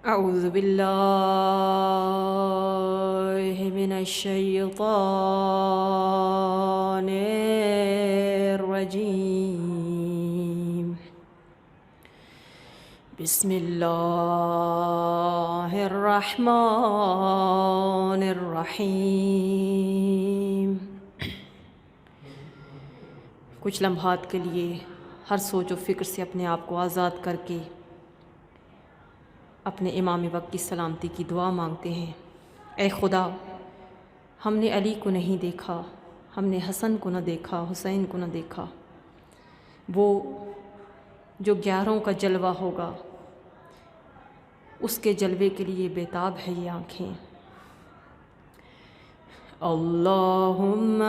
اعوذ باللہ من الشیطان الرجیم بسم اللہ الرحمن الرحیم۔ کچھ لمحات کے لیے ہر سوچ و فکر سے اپنے آپ کو آزاد کر کے اپنے امام وقت کی سلامتی کی دعا مانگتے ہیں۔ اے خدا، ہم نے علی کو نہیں دیکھا، ہم نے حسن کو نہ دیکھا، حسین کو نہ دیکھا، وہ جو 11 کا جلوہ ہوگا اس کے جلوے کے لیے بیتاب ہے یہ آنکھیں۔ اللہم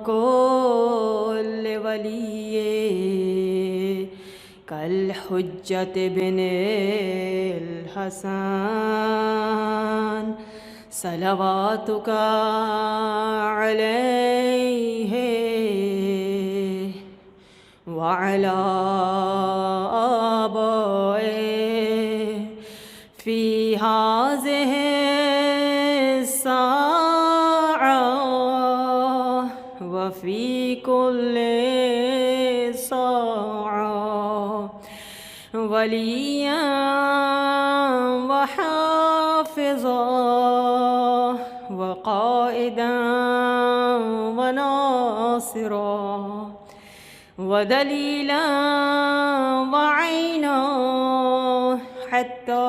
کل ولی کالحجۃ بن الحسن صلواتک علیہ وعلی آبائہ فی ہذہ الساعہ وفی کل ولیاً وحافظا وقائدا وناصرا ودلیلا وعینا حتی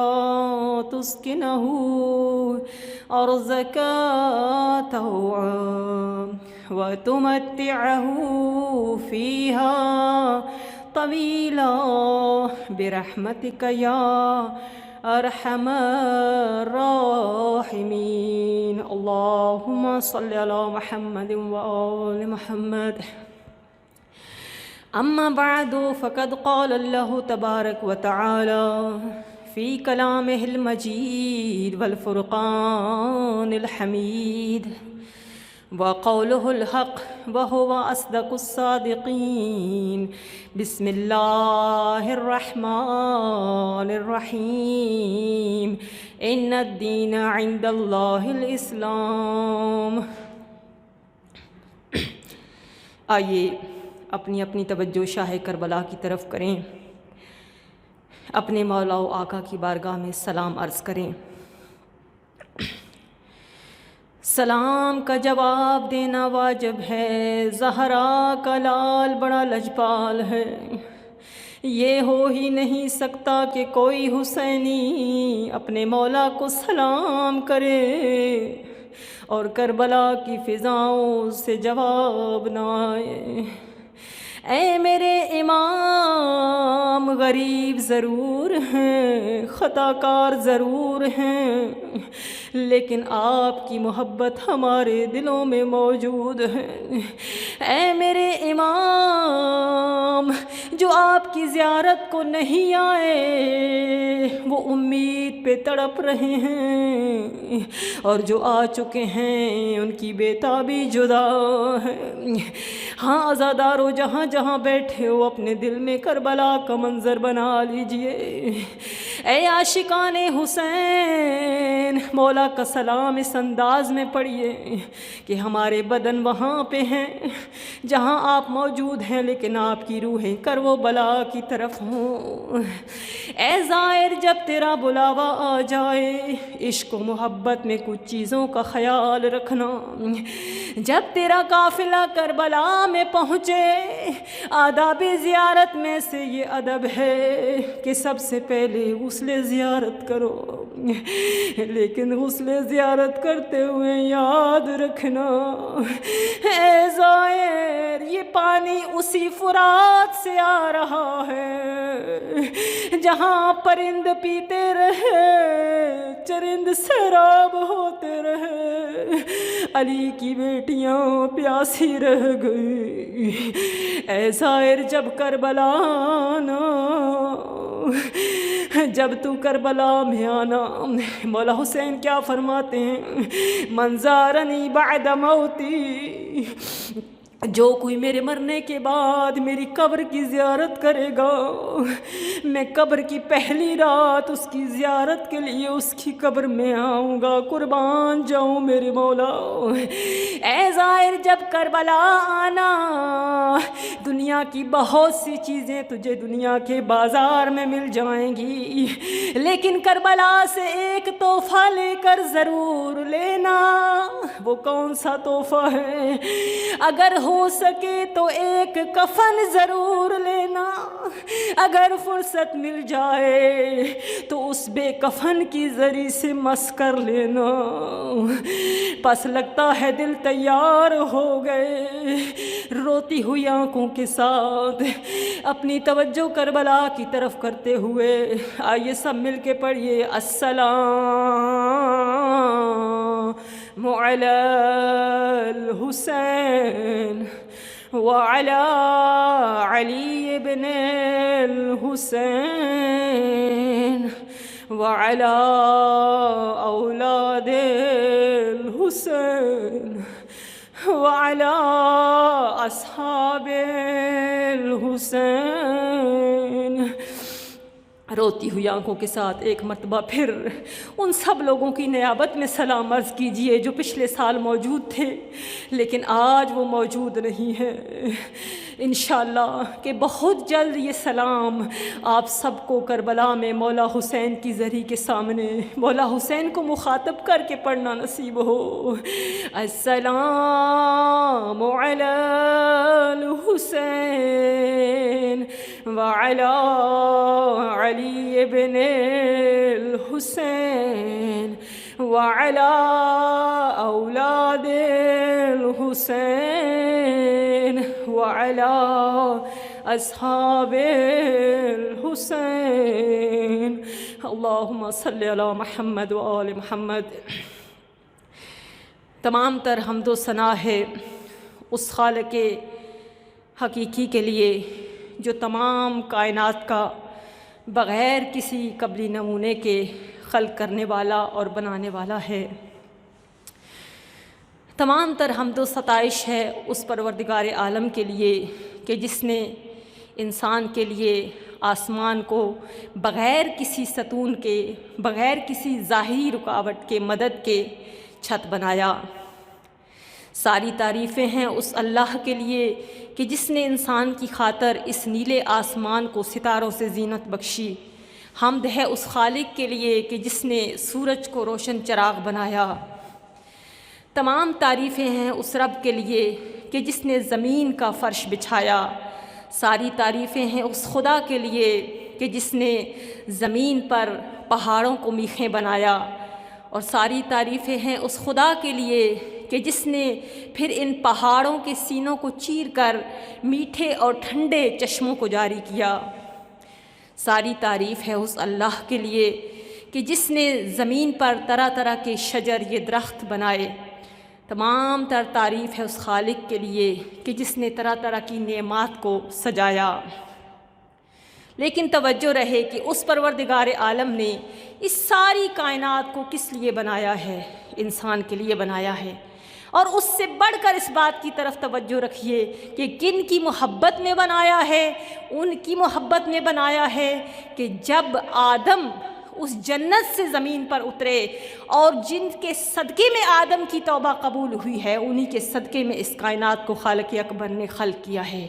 تسکنہ ارضک طوعا وتمتعہ فیہا طویلا برحمتک یا ارحم الراحمین۔ اللہم صلی علی محمد وآل محمد۔ اما بعد فقد قال اللہ تبارک وتعالی فی کلامہ المجید والفرقان الحمید وقولہ الحق وہو اصدق الصادقین۔ بسم اللہ الرحمن الرحیم ان الدین عند اللہ الاسلام۔ آئیے اپنی اپنی توجہ شاہ کربلا کی طرف کریں، اپنے مولا و آقا کی بارگاہ میں سلام عرض کریں۔ سلام کا جواب دینا واجب ہے، زہرا کا لال بڑا لجپال ہے، یہ ہو ہی نہیں سکتا کہ کوئی حسینی اپنے مولا کو سلام کرے اور کربلا کی فضاؤں سے جواب نہ آئے۔ اے میرے امام، غریب ضرور ہیں، خطا کار ضرور ہیں، لیکن آپ کی محبت ہمارے دلوں میں موجود ہے۔ اے میرے امام، جو آپ کی زیارت کو نہیں آئے وہ امید پہ تڑپ رہے ہیں، اور جو آ چکے ہیں ان کی بیتابی جدا ہے۔ ہاں عزادارو، جہاں جہاں بیٹھے ہو اپنے دل میں کربلا کا منظر بنا لیجئے۔ اے عاشقان حسین، مولا کا سلام اس انداز میں پڑھیے کہ ہمارے بدن وہاں پہ ہیں جہاں آپ موجود ہیں، لیکن آپ کی روحیں کربلا کی طرف ہوں۔ اے زائر، جب تیرا بلاوا آ جائے عشق و محبت میں کچھ چیزوں کا خیال رکھنا۔ جب تیرا قافلہ کربلا میں پہنچے، آداب زیارت میں سے یہ ادب ہے کہ سب سے پہلے غسل زیارت کرو، لیکن غسل زیارت کرتے ہوئے یاد رکھنا اے زائر، یہ پانی اسی فرات سے آ رہا ہے جہاں پرند پیتے رہے، چرند سیراب ہوتے رہے، علی کی بیٹیاں پیاسی رہ گئی۔ اے زائر، جب کربلا آنا، جب تو کربلا میں آنا، مولا حسین کیا فرماتے ہیں؟ من زارنی بعد موتی جو کوئی میرے مرنے کے بعد میری قبر کی زیارت کرے گا، میں قبر کی پہلی رات اس کی زیارت کے لیے اس کی قبر میں آؤں گا۔ قربان جاؤں میرے مولا، اے زائر جب کربلا آنا، دنیا کی بہت سی چیزیں تجھے دنیا کے بازار میں مل جائیں گی، لیکن کربلا سے ایک تحفہ لے کر ضرور لینا۔ وہ کون سا تحفہ ہے؟ اگر ہو سکے تو ایک کفن ضرور لینا، اگر فرصت مل جائے تو اس بے کفن کی زری سے مس کر لینا۔ پس لگتا ہے دل تیار ہو گئے، روتی ہوئی آنکھوں کے ساتھ اپنی توجہ کربلا کی طرف کرتے ہوئے آئیے سب مل کے پڑھیے السلام علی الحسین وعلی علی بن الحسین وعلی اولاد الحسین وعلی اصحاب الحسین۔ روتی ہوئی آنکھوں کے ساتھ ایک مرتبہ پھر ان سب لوگوں کی نیابت میں سلام عرض کیجئے جو پچھلے سال موجود تھے لیکن آج وہ موجود نہیں ہے۔ انشاءاللہ کہ بہت جلد یہ سلام آپ سب کو کربلا میں مولا حسین کی زری کے سامنے مولا حسین کو مخاطب کر کے پڑھنا نصیب ہو۔ السلام علی الحسین وعلی علی بن الحسین وعلی اولاد الحسین وعلی اصحاب الحسین۔ اللہم صلی علی محمد وآل محمد۔ تمام تر حمد و ثنا ہے اس خالق حقیقی کے لیے جو تمام کائنات کا بغیر کسی قبلی نمونے کے خلق کرنے والا اور بنانے والا ہے۔ تمام تر حمد و ستائش ہے اس پروردگار عالم کے لیے کہ جس نے انسان کے لیے آسمان کو بغیر کسی ستون کے، بغیر کسی ظاہری رکاوٹ کے، مدد کے چھت بنایا۔ ساری تعریفیں ہیں اس اللہ کے لیے کہ جس نے انسان کی خاطر اس نیلے آسمان کو ستاروں سے زینت بخشی۔ حمد ہے اس خالق کے لیے کہ جس نے سورج کو روشن چراغ بنایا۔ تمام تعریفیں ہیں اس رب کے لیے کہ جس نے زمین کا فرش بچھایا۔ ساری تعریفیں ہیں اس خدا کے لیے کہ جس نے زمین پر پہاڑوں کو میخیں بنایا، اور ساری تعریفیں ہیں اس خدا کے لیے کہ جس نے پھر ان پہاڑوں کے سینوں کو چیر کر میٹھے اور ٹھنڈے چشموں کو جاری کیا۔ ساری تعریف ہے اس اللہ کے لیے کہ جس نے زمین پر طرح طرح کے شجر، یہ درخت بنائے۔ تمام تر تعریف ہے اس خالق کے لیے کہ جس نے طرح طرح کی نعمات کو سجایا۔ لیکن توجہ رہے کہ اس پروردگار عالم نے اس ساری کائنات کو کس لیے بنایا ہے؟ انسان کے لیے بنایا ہے۔ اور اس سے بڑھ کر اس بات کی طرف توجہ رکھیے کہ کن کی محبت میں بنایا ہے؟ ان کی محبت میں بنایا ہے کہ جب آدم اس جنت سے زمین پر اترے اور جن کے صدقے میں آدم کی توبہ قبول ہوئی ہے، انہی کے صدقے میں اس کائنات کو خالق اکبر نے خلق کیا ہے۔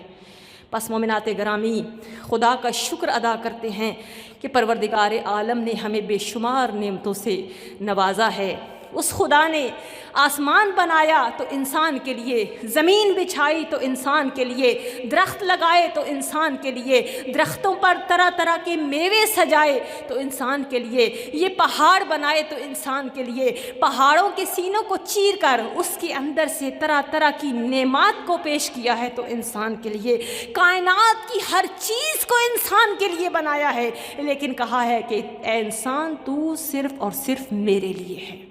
پس مومنات گرامی، خدا کا شکر ادا کرتے ہیں کہ پروردگار عالم نے ہمیں بے شمار نعمتوں سے نوازا ہے۔ اس خدا نے آسمان بنایا تو انسان کے لیے، زمین بچھائی تو انسان کے لیے، درخت لگائے تو انسان کے لیے، درختوں پر طرح طرح کے میوے سجائے تو انسان کے لیے، یہ پہاڑ بنائے تو انسان کے لیے، پہاڑوں کے سینوں کو چیر کر اس کے اندر سے طرح طرح کی نعمات کو پیش کیا ہے تو انسان کے لیے، کائنات کی ہر چیز کو انسان کے لیے بنایا ہے، لیکن کہا ہے کہ اے انسان تو صرف اور صرف میرے لیے ہے۔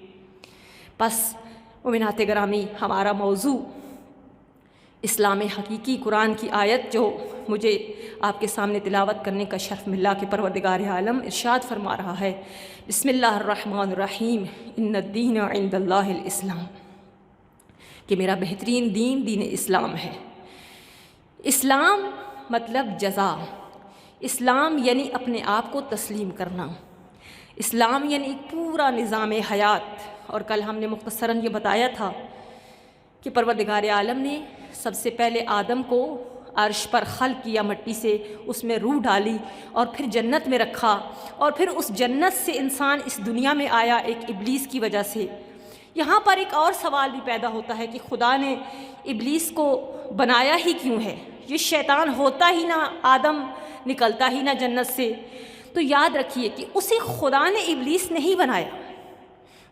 بس مومنات گرامی، ہمارا موضوع اسلام حقیقی، قرآن کی آیت جو مجھے آپ کے سامنے تلاوت کرنے کا شرف ملا کہ پروردگار عالم ارشاد فرما رہا ہے، بسم اللہ الرحمن الرحیم، ان الدین عند اللہ الاسلام، کہ میرا بہترین دین دین اسلام ہے۔ اسلام مطلب جزا، اسلام یعنی اپنے آپ کو تسلیم کرنا، اسلام یعنی ایک پورا نظام حیات۔ اور کل ہم نے مختصراً یہ بتایا تھا کہ پروردگار عالم نے سب سے پہلے آدم کو عرش پر خلق کیا مٹی سے، اس میں روح ڈالی اور پھر جنت میں رکھا، اور پھر اس جنت سے انسان اس دنیا میں آیا ایک ابلیس کی وجہ سے۔ یہاں پر ایک اور سوال بھی پیدا ہوتا ہے کہ خدا نے ابلیس کو بنایا ہی کیوں ہے؟ یہ شیطان ہوتا ہی نہ، آدم نکلتا ہی نہ جنت سے۔ تو یاد رکھیے کہ اسے خدا نے ابلیس نہیں بنایا،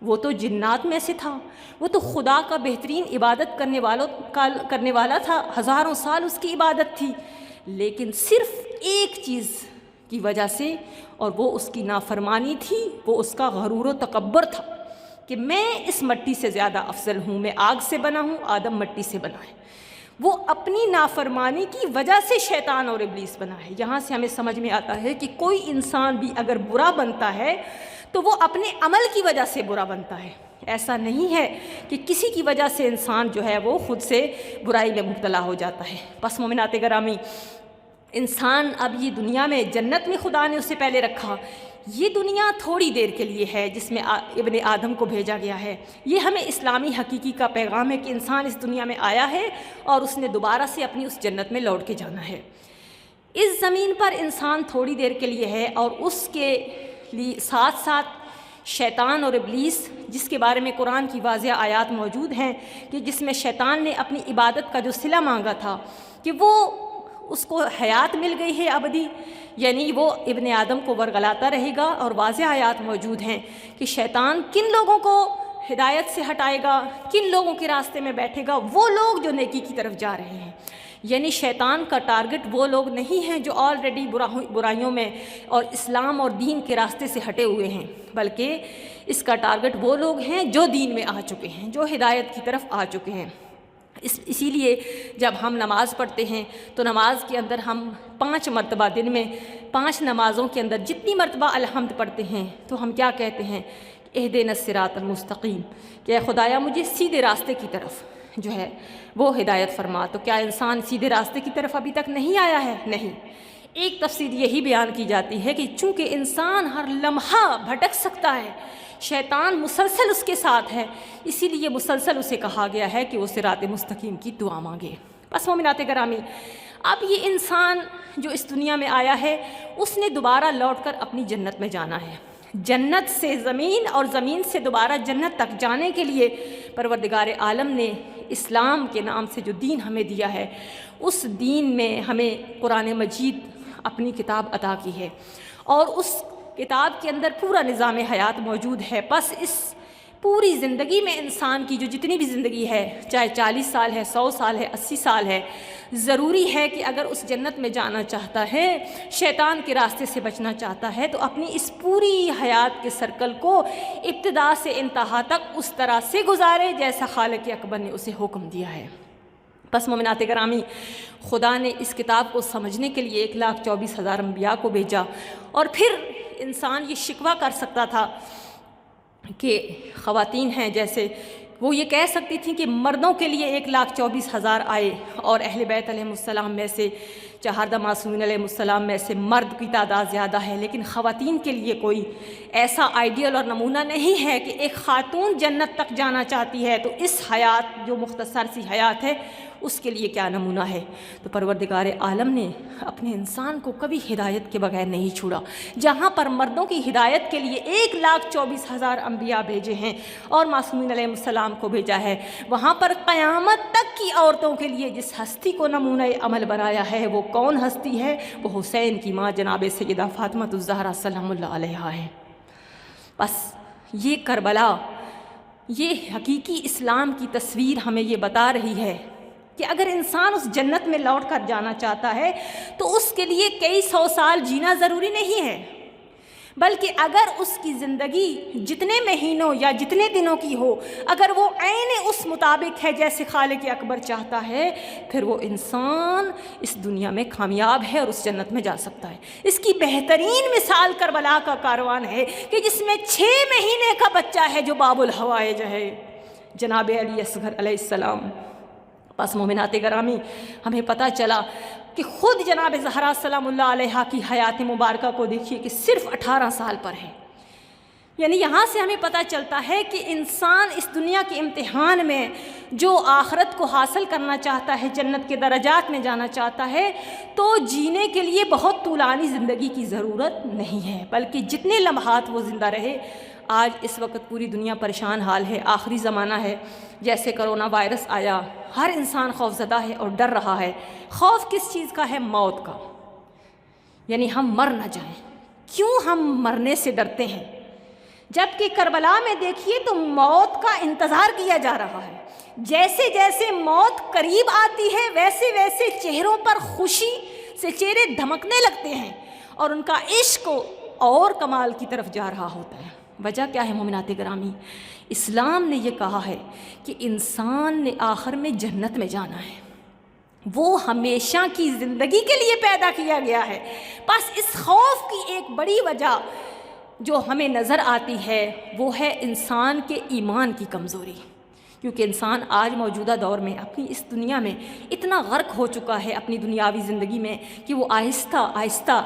وہ تو جنات میں سے تھا، وہ تو خدا کا بہترین عبادت کرنے والا تھا، ہزاروں سال اس کی عبادت تھی، لیکن صرف ایک چیز کی وجہ سے، اور وہ اس کی نافرمانی تھی، وہ اس کا غرور و تکبر تھا کہ میں اس مٹی سے زیادہ افضل ہوں، میں آگ سے بنا ہوں، آدم مٹی سے بنا ہے۔ وہ اپنی نافرمانی کی وجہ سے شیطان اور ابلیس بنا ہے۔ یہاں سے ہمیں سمجھ میں آتا ہے کہ کوئی انسان بھی اگر برا بنتا ہے تو وہ اپنے عمل کی وجہ سے برا بنتا ہے، ایسا نہیں ہے کہ کسی کی وجہ سے انسان جو ہے وہ خود سے برائی میں مبتلا ہو جاتا ہے۔ پس مومنات گرامی، انسان اب یہ دنیا میں، جنت میں خدا نے اسے پہلے رکھا، یہ دنیا تھوڑی دیر کے لیے ہے جس میں ابن آدم کو بھیجا گیا ہے۔ یہ ہمیں اسلامی حقیقی کا پیغام ہے کہ انسان اس دنیا میں آیا ہے اور اس نے دوبارہ سے اپنی اس جنت میں لوٹ کے جانا ہے۔ اس زمین پر انسان تھوڑی دیر کے لیے ہے، اور اس کے لیے ساتھ ساتھ شیطان اور ابلیس، جس کے بارے میں قرآن کی واضح آیات موجود ہیں کہ جس میں شیطان نے اپنی عبادت کا جو صلہ مانگا تھا کہ وہ اس کو حیات مل گئی ہے ابدی، یعنی وہ ابن آدم کو ورگلاتا رہے گا۔ اور واضح آیات موجود ہیں کہ شیطان کن لوگوں کو ہدایت سے ہٹائے گا، کن لوگوں کے راستے میں بیٹھے گا، وہ لوگ جو نیکی کی طرف جا رہے ہیں۔ یعنی شیطان کا ٹارگٹ وہ لوگ نہیں ہیں جو آلریڈی برائیوں میں اور اسلام اور دین کے راستے سے ہٹے ہوئے ہیں، بلکہ اس کا ٹارگٹ وہ لوگ ہیں جو دین میں آ چکے ہیں، جو ہدایت کی طرف آ چکے ہیں۔ اسی لیے جب ہم نماز پڑھتے ہیں تو نماز کے اندر ہم 5 مرتبہ، دن میں 5 نمازوں کے اندر جتنی مرتبہ الحمد پڑھتے ہیں تو ہم کیا کہتے ہیں؟ اہدنا الصراط المستقیم، کہ اے خدایا مجھے سیدھے راستے کی طرف جو ہے وہ ہدایت فرما۔ تو کیا انسان سیدھے راستے کی طرف ابھی تک نہیں آیا ہے؟ نہیں۔ ایک تفسیر یہی بیان کی جاتی ہے کہ چونکہ انسان ہر لمحہ بھٹک سکتا ہے، شیطان مسلسل اس کے ساتھ ہے، اسی لیے مسلسل اسے کہا گیا ہے کہ وہ صراط مستقیم کی دعا مانگے۔ بس مومنات گرامی، اب یہ انسان جو اس دنیا میں آیا ہے اس نے دوبارہ لوٹ کر اپنی جنت میں جانا ہے۔ جنت سے زمین اور زمین سے دوبارہ جنت تک جانے کے لیے پروردگار عالم نے اسلام کے نام سے جو دین ہمیں دیا ہے، اس دین میں ہمیں قرآن مجید اپنی کتاب عطا کی ہے، اور اس کتاب کے اندر پورا نظام حیات موجود ہے۔ بس اس پوری زندگی میں انسان کی جو جتنی بھی زندگی ہے، چاہے 40 سال ہے، 100 سال ہے، 80 سال ہے، ضروری ہے کہ اگر اس جنت میں جانا چاہتا ہے، شیطان کے راستے سے بچنا چاہتا ہے، تو اپنی اس پوری حیات کے سرکل کو ابتدا سے انتہا تک اس طرح سے گزارے جیسا خالق اکبر نے اسے حکم دیا ہے۔ بس مومنات گرامی، خدا نے اس کتاب کو سمجھنے کے لیے 1,24,000 انبیاء کو بھیجا، اور پھر انسان یہ شکوہ کر سکتا تھا کہ خواتین ہیں، جیسے وہ یہ کہہ سکتی تھیں کہ مردوں کے لیے 1,24,000 آئے، اور اہل بیت علیہ السلام میں سے، چہاردہ معصومین علیہ السلام میں سے مرد کی تعداد زیادہ ہے، لیکن خواتین کے لیے کوئی ایسا آئیڈیل اور نمونہ نہیں ہے کہ ایک خاتون جنت تک جانا چاہتی ہے تو اس حیات جو مختصر سی حیات ہے اس کے لیے کیا نمونہ ہے۔ تو پروردگار عالم نے اپنے انسان کو کبھی ہدایت کے بغیر نہیں چھوڑا۔ جہاں پر مردوں کی ہدایت کے لیے 1,24,000 انبیاء بھیجے ہیں اور معصومین علیہ السلام کو بھیجا ہے، وہاں پر قیامت تک کی عورتوں کے لیے جس ہستی کو نمونہ عمل بنایا ہے وہ کون ہستی ہے؟ وہ حسین کی ماں جناب سیدہ فاطمہ الزہرا سلام اللہ علیہا ہے۔ بس یہ کربلا، یہ حقیقی اسلام کی تصویر ہمیں یہ بتا رہی ہے کہ اگر انسان اس جنت میں لوٹ کر جانا چاہتا ہے تو اس کے لیے کئی 100 سال جینا ضروری نہیں ہے، بلکہ اگر اس کی زندگی جتنے مہینوں یا جتنے دنوں کی ہو، اگر وہ عین اس مطابق ہے جیسے خالق اکبر چاہتا ہے، پھر وہ انسان اس دنیا میں کامیاب ہے اور اس جنت میں جا سکتا ہے۔ اس کی بہترین مثال کربلا کا کاروان ہے کہ جس میں 6 مہینے کا بچہ ہے جو باب الحوائج ہے، جناب علی اصغر علیہ السلام۔ بس مومنات گرامی، ہمیں پتہ چلا کہ خود جناب زہرا سلام اللہ علیہا کی حیات مبارکہ کو دیکھیے کہ صرف 18 سال پر ہے۔ یعنی یہاں سے ہمیں پتہ چلتا ہے کہ انسان اس دنیا کے امتحان میں جو آخرت کو حاصل کرنا چاہتا ہے، جنت کے درجات میں جانا چاہتا ہے، تو جینے کے لیے بہت طولانی زندگی کی ضرورت نہیں ہے، بلکہ جتنے لمحات وہ زندہ رہے۔ آج اس وقت پوری دنیا پریشان حال ہے، آخری زمانہ ہے، جیسے کرونا وائرس آیا، ہر انسان خوف زدہ ہے اور ڈر رہا ہے۔ خوف کس چیز کا ہے؟ موت کا، یعنی ہم مر نہ جائیں۔ کیوں ہم مرنے سے ڈرتے ہیں؟ جبکہ کربلا میں دیکھیے تو موت کا انتظار کیا جا رہا ہے۔ جیسے جیسے موت قریب آتی ہے ویسے ویسے چہروں پر خوشی سے چہرے دھمکنے لگتے ہیں اور ان کا عشق اور کمال کی طرف جا رہا ہوتا ہے۔ وجہ کیا ہے مومنات گرامی؟ اسلام نے یہ کہا ہے کہ انسان نے آخر میں جنت میں جانا ہے، وہ ہمیشہ کی زندگی کے لیے پیدا کیا گیا ہے۔ بس اس خوف کی ایک بڑی وجہ جو ہمیں نظر آتی ہے وہ ہے انسان کے ایمان کی کمزوری، کیونکہ انسان آج موجودہ دور میں اپنی اس دنیا میں اتنا غرق ہو چکا ہے اپنی دنیاوی زندگی میں کہ وہ آہستہ آہستہ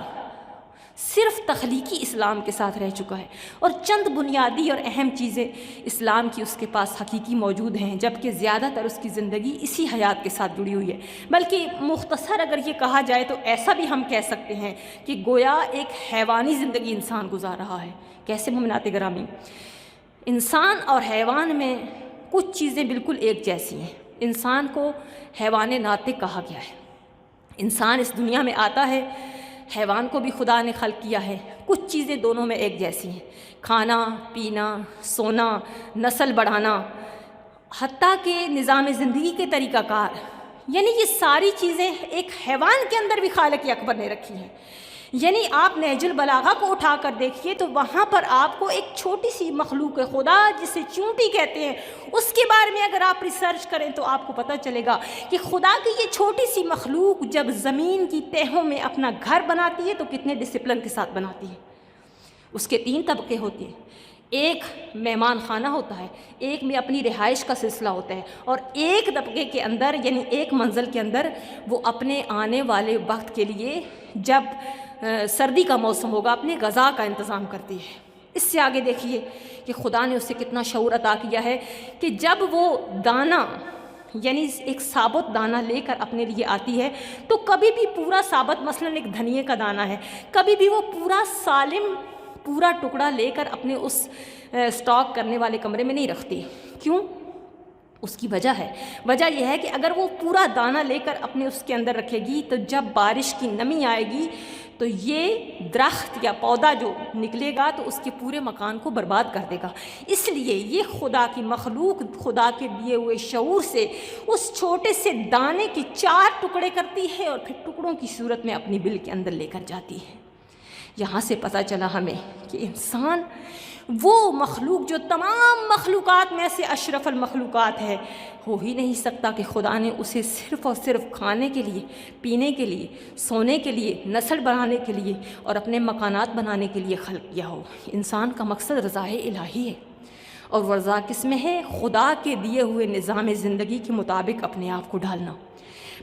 صرف تخلیقی اسلام کے ساتھ رہ چکا ہے، اور چند بنیادی اور اہم چیزیں اسلام کی اس کے پاس حقیقی موجود ہیں، جبکہ زیادہ تر اس کی زندگی اسی حیات کے ساتھ جڑی ہوئی ہے۔ بلکہ مختصر اگر یہ کہا جائے تو ایسا بھی ہم کہہ سکتے ہیں کہ گویا ایک حیوانی زندگی انسان گزار رہا ہے۔ کیسے مومنات گرامی؟ انسان اور حیوان میں کچھ چیزیں بالکل ایک جیسی ہیں۔ انسان کو حیوان ناطق کہا گیا ہے۔ انسان اس دنیا میں آتا ہے، حیوان کو بھی خدا نے خلق کیا ہے، کچھ چیزیں دونوں میں ایک جیسی ہیں، کھانا پینا، سونا، نسل بڑھانا، حتیٰ کہ نظام زندگی کے طریقہ کار، یعنی یہ ساری چیزیں ایک حیوان کے اندر بھی خالق اکبر نے رکھی ہیں۔ یعنی آپ نہج البلاغہ کو اٹھا کر دیکھیے تو وہاں پر آپ کو ایک چھوٹی سی مخلوق خدا جسے چونٹی کہتے ہیں اس کے بارے میں اگر آپ ریسرچ کریں تو آپ کو پتہ چلے گا کہ خدا کی یہ چھوٹی سی مخلوق جب زمین کی تہوں میں اپنا گھر بناتی ہے تو کتنے ڈسپلن کے ساتھ بناتی ہے۔ اس کے 3 طبقے ہوتے ہیں، ایک مہمان خانہ ہوتا ہے، ایک میں اپنی رہائش کا سلسلہ ہوتا ہے، اور ایک طبقے کے اندر یعنی ایک منزل کے اندر وہ اپنے آنے والے وقت کے لیے جب سردی کا موسم ہوگا اپنے غذا کا انتظام کرتی ہے۔ اس سے آگے دیکھیے کہ خدا نے اسے کتنا شعور عطا کیا ہے کہ جب وہ دانہ یعنی ایک ثابت دانہ لے کر اپنے لیے آتی ہے تو کبھی بھی پورا ثابت، مثلاً ایک دھنیے کا دانہ ہے، کبھی بھی وہ پورا سالم پورا ٹکڑا لے کر اپنے اس سٹاک کرنے والے کمرے میں نہیں رکھتی۔ کیوں؟ اس کی وجہ ہے، وجہ یہ ہے کہ اگر وہ پورا دانہ لے کر اپنے اس کے اندر رکھے گی تو جب بارش کی نمی آئے گی تو یہ درخت یا پودا جو نکلے گا تو اس کے پورے مکان کو برباد کر دے گا۔ اس لیے یہ خدا کی مخلوق خدا کے دیے ہوئے شعور سے اس چھوٹے سے دانے کے 4 ٹکڑے کرتی ہے اور پھر ٹکڑوں کی صورت میں اپنی بل کے اندر لے کر جاتی ہے۔ یہاں سے پتہ چلا ہمیں کہ انسان وہ مخلوق جو تمام مخلوقات میں سے اشرف المخلوقات ہے، ہو ہی نہیں سکتا کہ خدا نے اسے صرف اور صرف کھانے کے لیے، پینے کے لیے، سونے کے لیے، نسل بڑھانے کے لیے اور اپنے مکانات بنانے کے لیے خلق کیا ہو۔ انسان کا مقصد رضا الہی ہے، اور وہ رضا کس میں ہے؟ خدا کے دیے ہوئے نظام زندگی کے مطابق اپنے آپ کو ڈھالنا۔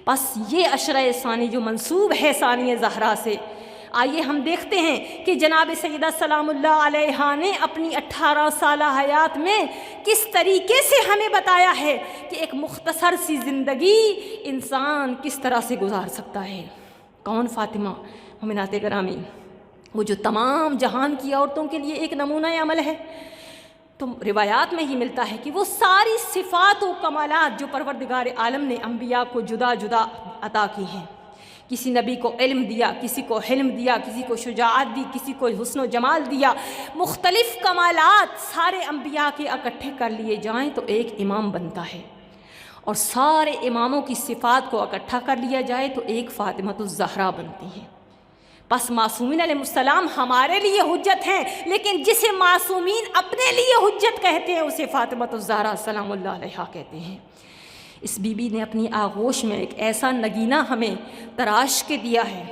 بس یہ عشرہ ثانی جو منسوب ہے ثانیہ زہرا سے، آئیے ہم دیکھتے ہیں کہ جناب سیدہ سلام اللہ علیہا نے اپنی 18 سالہ حیات میں کس طریقے سے ہمیں بتایا ہے کہ ایک مختصر سی زندگی انسان کس طرح سے گزار سکتا ہے۔ کون فاطمہ؟ مومنات گرامی، وہ جو تمام جہان کی عورتوں کے لیے ایک نمونہ عمل ہے۔ تو روایات میں ہی ملتا ہے کہ وہ ساری صفات و کمالات جو پروردگار عالم نے انبیاء کو جدا جدا عطا کی ہیں، کسی نبی کو علم دیا، کسی کو حلم دیا، کسی کو شجاعت دی، کسی کو حسن و جمال دیا، مختلف کمالات سارے انبیاء کے اکٹھے کر لیے جائیں تو ایک امام بنتا ہے، اور سارے اماموں کی صفات کو اکٹھا کر لیا جائے تو ایک فاطمہ الزہرا بنتی ہے۔ بس معصومین علیہ السلام ہمارے لیے حجت ہیں، لیکن جسے معصومین اپنے لیے حجت کہتے ہیں اسے فاطمہ الزہرا سلام اللہ علیہا کہتے ہیں۔ اس بی بی نے اپنی آغوش میں ایک ایسا نگینہ ہمیں تراش کے دیا ہے،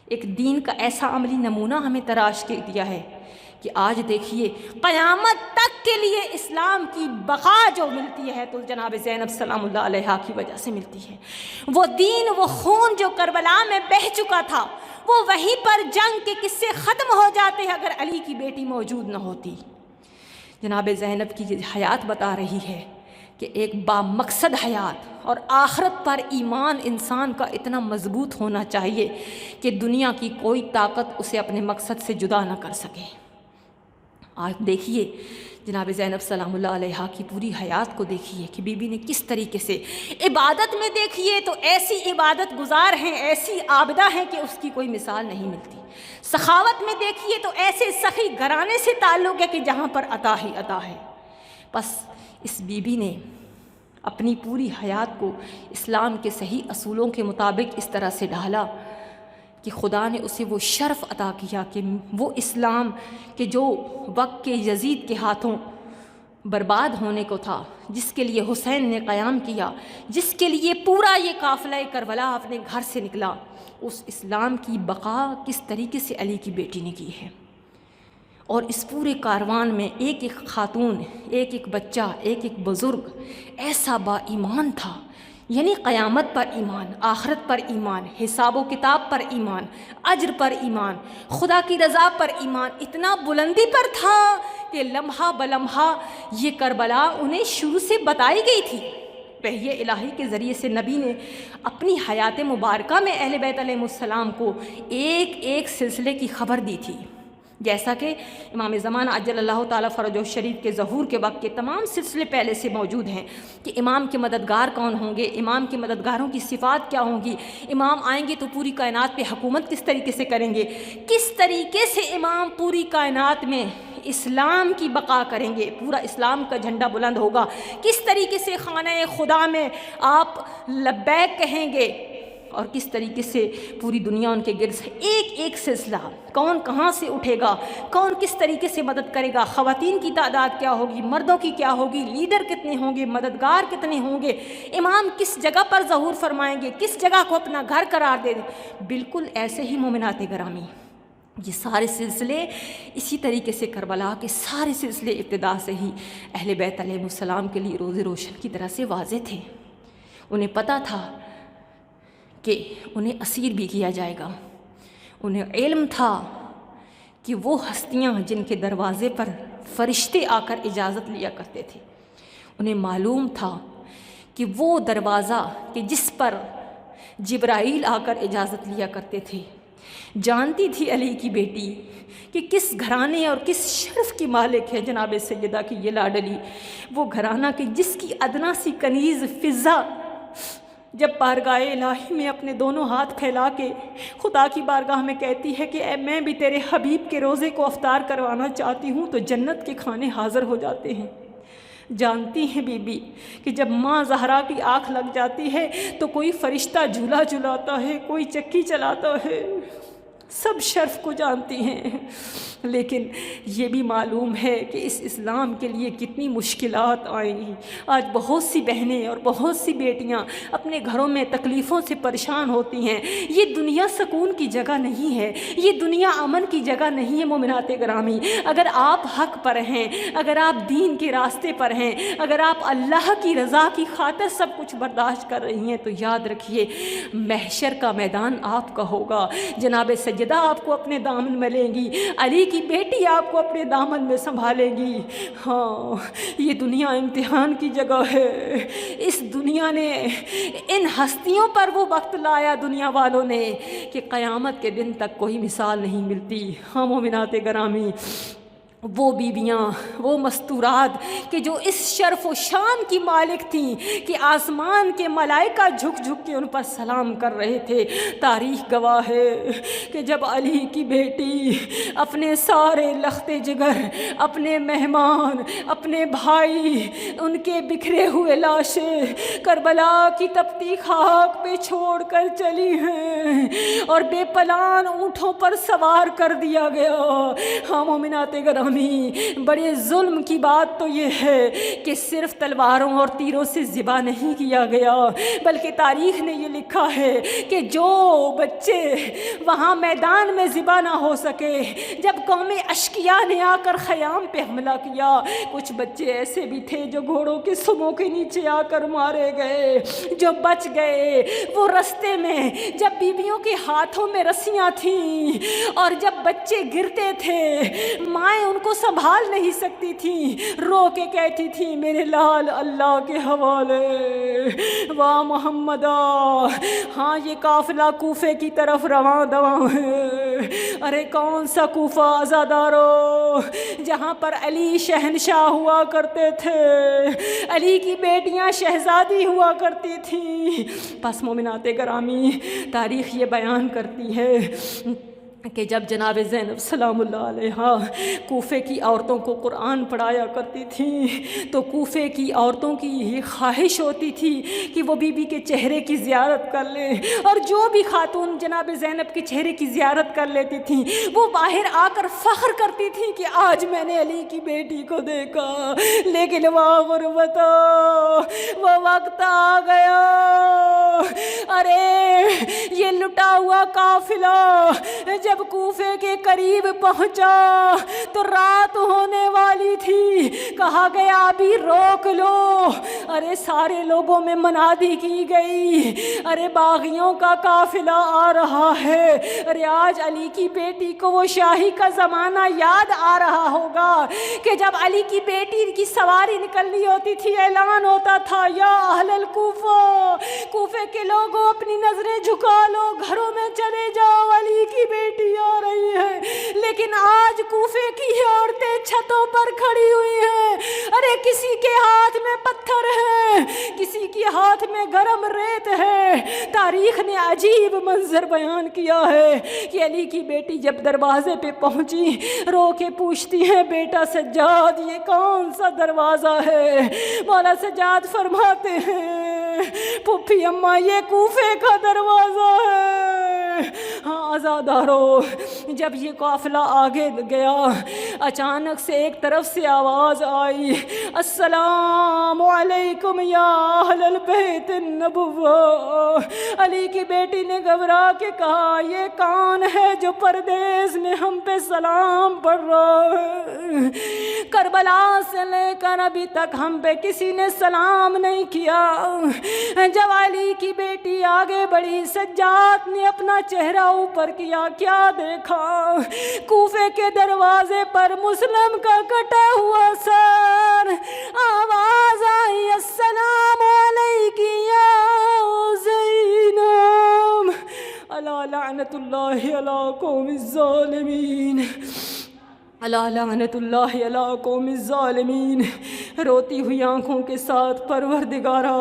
ایک دین کا ایسا عملی نمونہ ہمیں تراش کے دیا ہے کہ آج دیکھیے قیامت تک کے لیے اسلام کی بقا جو ملتی ہے تو جناب زینب سلام اللہ علیہا کی وجہ سے ملتی ہے۔ وہ دین، وہ خون جو کربلا میں بہہ چکا تھا، وہ وہیں پر جنگ کے قصے ختم ہو جاتے ہیں اگر علی کی بیٹی موجود نہ ہوتی۔ جناب زینب کی حیات بتا رہی ہے کہ ایک بامقصد حیات، اور آخرت پر ایمان انسان کا اتنا مضبوط ہونا چاہیے کہ دنیا کی کوئی طاقت اسے اپنے مقصد سے جدا نہ کر سکے۔ آج دیکھیے جناب زینب سلام اللہ علیہا کی پوری حیات کو دیکھیے کہ بی بی نے کس طریقے سے عبادت میں دیکھیے تو ایسی عبادت گزار ہیں، ایسی عابدہ ہیں کہ اس کی کوئی مثال نہیں ملتی۔ سخاوت میں دیکھیے تو ایسے سخی گھرانے سے تعلق ہے کہ جہاں پر عطا ہی عطا ہے۔ بس اس بی بی نے اپنی پوری حیات کو اسلام کے صحیح اصولوں کے مطابق اس طرح سے ڈھالا کہ خدا نے اسے وہ شرف عطا کیا کہ وہ اسلام کہ جو وقت کے یزید کے ہاتھوں برباد ہونے کو تھا، جس کے لیے حسین نے قیام کیا، جس کے لیے پورا یہ قافلہ کربلا اپنے گھر سے نکلا، اس اسلام کی بقا کس طریقے سے علی کی بیٹی نے کی ہے۔ اور اس پورے کاروان میں ایک ایک خاتون، ایک ایک بچہ، ایک ایک بزرگ ایسا با ایمان تھا، یعنی قیامت پر ایمان، آخرت پر ایمان، حساب و کتاب پر ایمان، اجر پر ایمان، خدا کی رضا پر ایمان اتنا بلندی پر تھا کہ لمحہ بلمحہ یہ کربلا انہیں شروع سے بتائی گئی تھی۔ وحی الہی کے ذریعے سے نبی نے اپنی حیات مبارکہ میں اہل بیت علیہ السلام کو ایک ایک سلسلے کی خبر دی تھی، جیسا کہ امام زمانہ عجل اللہ تعالیٰ فرجہ الشریف کے ظہور کے وقت کے تمام سلسلے پہلے سے موجود ہیں کہ امام کے مددگار کون ہوں گے، امام کے مددگاروں کی صفات کیا ہوں گی، امام آئیں گے تو پوری کائنات پہ حکومت کس طریقے سے کریں گے، کس طریقے سے امام پوری کائنات میں اسلام کی بقا کریں گے، پورا اسلام کا جھنڈا بلند ہوگا، کس طریقے سے خانہ خدا میں آپ لبیک کہیں گے، اور کس طریقے سے پوری دنیا ان کے گرد ایک ایک سلسلہ، کون کہاں سے اٹھے گا، کون کس طریقے سے مدد کرے گا، خواتین کی تعداد کیا ہوگی، مردوں کی کیا ہوگی، لیڈر کتنے ہوں گے، مددگار کتنے ہوں گے، امام کس جگہ پر ظہور فرمائیں گے، کس جگہ کو اپنا گھر قرار دے دیں۔ بالکل ایسے ہی مومنات گرامی، یہ سارے سلسلے اسی طریقے سے کربلا کے سارے سلسلے ابتدا سے ہی اہل بیت علیہ السلام کے لیے روز روشن کی طرح سے واضح تھے۔ انہیں پتہ تھا کہ انہیں اسیر بھی کیا جائے گا، انہیں علم تھا کہ وہ ہستیاں جن کے دروازے پر فرشتے آ کر اجازت لیا کرتے تھے، انہیں معلوم تھا کہ وہ دروازہ کہ جس پر جبرائیل آ کر اجازت لیا کرتے تھے، جانتی تھی علی کی بیٹی کہ کس گھرانے اور کس شرف کی مالک ہے جناب سیدہ کی یہ لاڈلی، وہ گھرانہ کہ جس کی ادنا سی کنیز فضہ جب بارگاہ الہی میں اپنے دونوں ہاتھ پھیلا کے خدا کی بارگاہ میں کہتی ہے کہ اے میں بھی تیرے حبیب کے روزے کو افطار کروانا چاہتی ہوں، تو جنت کے کھانے حاضر ہو جاتے ہیں۔ جانتی ہیں بی بی کہ جب ماں زہرا کی آنکھ لگ جاتی ہے تو کوئی فرشتہ جھولا جھلاتا ہے، کوئی چکی چلاتا ہے، سب شرف کو جانتی ہیں، لیکن یہ بھی معلوم ہے کہ اس اسلام کے لیے کتنی مشکلات آئیں گی۔ آج بہت سی بہنیں اور بہت سی بیٹیاں اپنے گھروں میں تکلیفوں سے پریشان ہوتی ہیں۔ یہ دنیا سکون کی جگہ نہیں ہے، یہ دنیا امن کی جگہ نہیں ہے مومنات گرامی۔ اگر آپ حق پر ہیں، اگر آپ دین کے راستے پر ہیں، اگر آپ اللہ کی رضا کی خاطر سب کچھ برداشت کر رہی ہیں، تو یاد رکھیے محشر کا میدان آپ کا ہوگا۔ جناب سیدہ آپ کو اپنے دامن میں لیں گی، علی کی بیٹی آپ کو اپنے دامن میں سنبھالے گی۔ ہاں، یہ دنیا امتحان کی جگہ ہے۔ اس دنیا نے ان ہستیوں پر وہ وقت لایا دنیا والوں نے کہ قیامت کے دن تک کوئی مثال نہیں ملتی۔ ہاں مومنات گرامی، وہ بیویاں، وہ مستورات کہ جو اس شرف و شان کی مالک تھیں کہ آسمان کے ملائکہ جھک جھک کے ان پر سلام کر رہے تھے۔ تاریخ گواہ ہے کہ جب علی کی بیٹی اپنے سارے لخت جگر، اپنے مہمان، اپنے بھائی، ان کے بکھرے ہوئے لاشیں کربلا کی تپتی خاک پہ چھوڑ کر چلی ہیں اور بے پلان اونٹوں پر سوار کر دیا گیا۔ ہاں مومنات گرامی، گرامی، بڑے ظلم کی بات تو یہ ہے کہ صرف تلواروں اور تیروں سے ذبح نہیں کیا گیا، بلکہ تاریخ نے یہ لکھا ہے کہ جو بچے وہاں میدان میں ذبح نہ ہو سکے، جب قوم اشقیا نے آ کر خیام پہ حملہ کیا، کچھ بچے ایسے بھی تھے جو گھوڑوں کے سموں کے نیچے آ کر مارے گئے۔ جو بچ گئے وہ رستے میں جب بیویوں کے ہاتھوں میں رسیاں تھیں اور جب بچے گرتے تھے، مائیں ان کو سنبھال نہیں سکتی تھیں، رو کے کہتی تھیں میرے لال اللہ کے حوالے، واہ محمدہ۔ ہاں یہ قافلہ کوفے کی طرف رواں دواں ہے۔ ارے کون سا کوفہ عزادارو، جہاں پر علی شہنشاہ ہوا کرتے تھے، علی کی بیٹیاں شہزادی ہوا کرتی تھیں۔ پس مومنات گرامی، تاریخ یہ بیان کرتی ہے کہ جب جناب زینب سلام اللہ علیہا کوفے کی عورتوں کو قرآن پڑھایا کرتی تھیں، تو کوفے کی عورتوں کی یہ خواہش ہوتی تھی کہ وہ بی بی کے چہرے کی زیارت کر لیں، اور جو بھی خاتون جناب زینب کے چہرے کی زیارت کر لیتی تھیں، وہ باہر آ کر فخر کرتی تھیں کہ آج میں نے علی کی بیٹی کو دیکھا۔ لیکن وہ غربت، وہ وقت آ گیا۔ ارے یہ لٹا ہوا قافلہ جب کوفے کے قریب پہنچا تو رات ہونے والی تھی، کہا گیا ابھی روک لو۔ ارے سارے لوگوں میں منادی کی گئی، ارے باغیوں کا قافلہ آ رہا ہے۔ ارے آج علی کی بیٹی کو وہ شاہی کا زمانہ یاد آ رہا ہوگا کہ جب علی کی بیٹی کی سواری نکلنی ہوتی تھی، اعلان ہوتا تھا یا اہل الکوفہ، کوفے کے لوگوں اپنی نظریں جھکا لو، گھروں میں چلے جاؤ، علی کی بیٹی آ رہی ہے۔ لیکن آج کوفے کی عورتیں چھتوں پر کھڑی ہوئی ہیں، ارے کسی کے ہاتھ میں پتھر ہے، کسی کے ہاتھ میں گرم ریت ہے۔ تاریخ نے عجیب منظر بیان کیا ہے کہ علی کی بیٹی جب دروازے پہ پہنچی، رو کے پوچھتی ہیں بیٹا سجاد یہ کون سا دروازہ ہے؟ مولا سجاد فرماتے ہیں پھوپھی اماں یہ کوفے کا دروازہ ہے۔ ہاں عزادارو، جب یہ قافلہ آگے گیا، اچانک سے ایک طرف سے آواز آئی، السلام علیکم یا اہل البیت النبوہ۔ علی کی بیٹی نے گھبرا کے کہا یہ کون ہے جو پردیس میں ہم پہ سلام پڑھ رہا ہے؟ کربلا سے لے کر ابھی تک ہم پہ کسی نے سلام نہیں کیا۔ جب علی کی بیٹی آگے بڑھی، سجاد نے اپنا چہرہ اوپر کیا، کیا دیکھا؟ کوفے کے دروازے پر مسلم کا کٹا ہوا سر، آواز آئی السلام علیکی یا زینب، الا لعنت اللہ علی قوم الظالمین، الا لعنت اللہ علی قوم الظالمین۔ روتی ہوئی آنکھوں کے ساتھ پروردگارا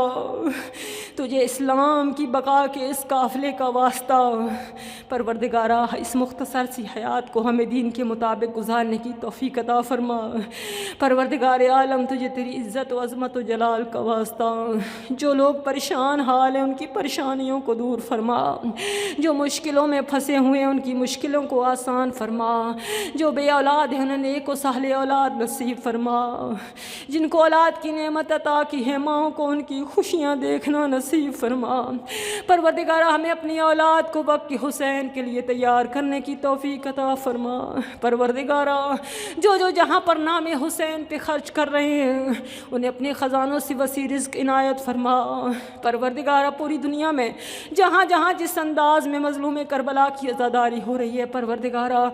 تجھے اسلام کی بقا کے اس قافلے کا واسطہ، پروردگارا اس مختصر سی حیات کو ہمیں دین کے مطابق گزارنے کی توفیق عطا فرما۔ پروردگار عالم تجھے تیری عزت و عظمت و جلال کا واسطہ، جو لوگ پریشان حال ہیں ان کی پریشانیوں کو دور فرما، جو مشکلوں میں پھنسے ہوئے ہیں ان کی مشکلوں کو آسان فرما، جو بے اولاد ہیں انہیں نیک و صالح اولاد نصیب فرما، جن کو اولاد کی نعمت عطا کی ہے ماں کو ان کی خوشیاں دیکھنا نصیب فرما۔ پروردگارہ ہمیں اپنی اولاد کو وقت حسین کے لیے تیار کرنے کی توفیق عطا فرما۔ پروردگارہ جو جہاں پر نام حسین پہ خرچ کر رہے ہیں انہیں اپنے خزانوں سے وسیع رزق عنایت فرما۔ پروردگارہ پوری دنیا میں جہاں جہاں جس انداز میں مظلوم کربلا کی عزاداری ہو رہی ہے، پروردگارہ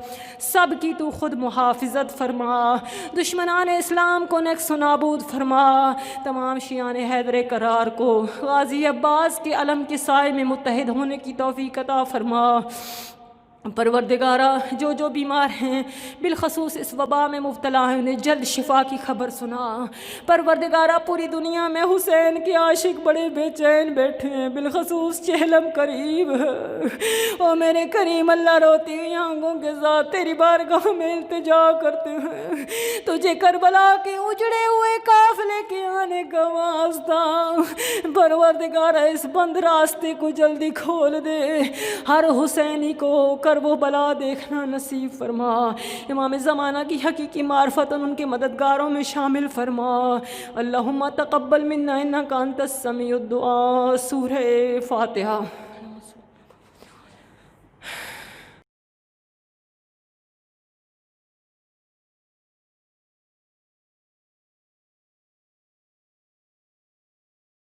سب کی تو خود محافظت فرما، دشمنان اسلام کو نیست و نابود فرما، تمام شیعان حیدر کرار کو غازی عباس کے علم کے سائے میں متحد ہونے کی توفیق عطا فرما۔ پروردگارہ جو بیمار ہیں بالخصوص اس وبا میں مبتلا ہیں انہیں جلد شفا کی خبر سنا۔ پروردگارہ پوری دنیا میں حسین کے عاشق بڑے بے چین بیٹھے ہیں، بالخصوص چہلم قریب ہے۔ او میرے کریم اللہ روتی ہوئی آنکھوں کے ساتھ تیری بارگاہ میں التجا کرتے ہیں، تجھے کربلا کے اجڑے ہوئے قافلے کے آنے کا واسطہ۔ پروردگارہ اس بند راستے کو جلدی کھول دے، ہر حسینی کو پر وہ بلا دیکھنا نصیب فرما، امام زمانہ کی حقیقی معرفت ان کے مددگاروں میں شامل فرما۔ اللہم تقبل منا انک انت السمیع الدعاء۔ سورہ فاتحہ۔